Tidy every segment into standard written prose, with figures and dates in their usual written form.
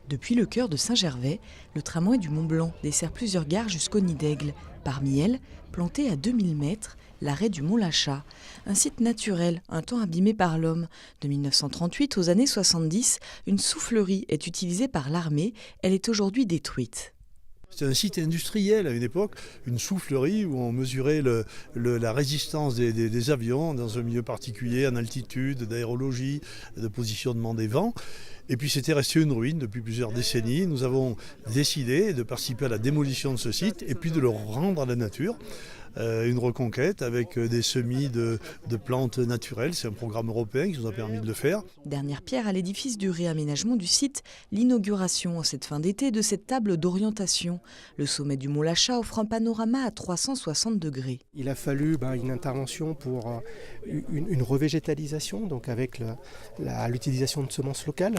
Depuis le cœur de Saint-Gervais, le tramway du Mont-Blanc dessert plusieurs gares jusqu'au Nid d'Aigle. Parmi elles, planté à 2000 mètres, l'arrêt du Mont-Lachat. Un site naturel, un temps abîmé par l'homme. De 1938 aux années 70, une soufflerie est utilisée par l'armée. Elle est aujourd'hui détruite. C'est un site industriel à une époque, une soufflerie où on mesurait la résistance des avions dans un milieu particulier, en altitude, d'aérologie, de positionnement des vents. Et puis c'était resté une ruine depuis plusieurs décennies. Nous avons décidé de participer à la démolition de ce site et puis de le rendre à la nature. Une reconquête avec des semis de plantes naturelles. C'est un programme européen qui nous a permis de le faire. Dernière pierre à l'édifice du réaménagement du site, l'inauguration en cette fin d'été de cette table d'orientation. Le sommet du Mont-Lachat offre un panorama à 360 degrés. Il a fallu une intervention pour une revégétalisation, donc avec l'utilisation de semences locales.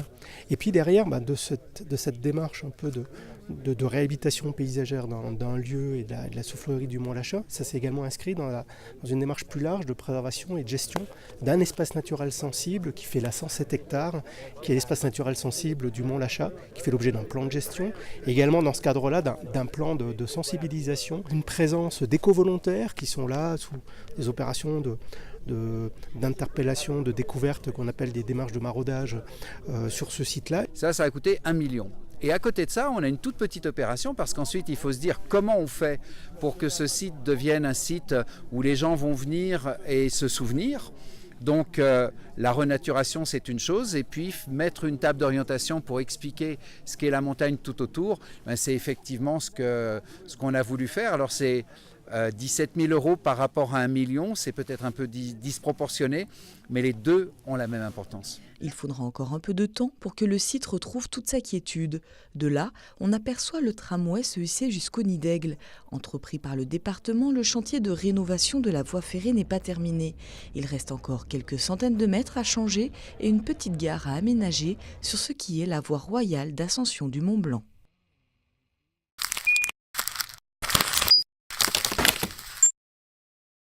Et puis derrière, de cette démarche un peu de réhabilitation paysagère dans un lieu et de la soufflerie du Mont-Lachat, ça s'est également inscrit dans une démarche plus large de préservation et de gestion d'un espace naturel sensible qui fait là 107 hectares, qui est l'espace naturel sensible du Mont-Lachat, qui fait l'objet d'un plan de gestion, et également dans ce cadre-là d'un plan de sensibilisation, une présence d'éco-volontaires qui sont là sous des opérations d'interpellation, de découverte qu'on appelle des démarches de maraudage sur ce site-là. Ça a coûté 1 million. Et à côté de ça, on a une toute petite opération parce qu'ensuite, il faut se dire comment on fait pour que ce site devienne un site où les gens vont venir et se souvenir. Donc la renaturation, c'est une chose. Et puis mettre une table d'orientation pour expliquer ce qu'est la montagne tout autour, c'est effectivement ce qu'on a voulu faire. Alors c'est 17 000 € par rapport à 1 million, c'est peut-être un peu disproportionné, mais les deux ont la même importance. Il faudra encore un peu de temps pour que le site retrouve toute sa quiétude. De là, on aperçoit le tramway se hisser jusqu'au Nid d'Aigle. Entrepris par le département, le chantier de rénovation de la voie ferrée n'est pas terminé. Il reste encore quelques centaines de mètres à changer et une petite gare à aménager sur ce qui est la voie royale d'ascension du Mont-Blanc.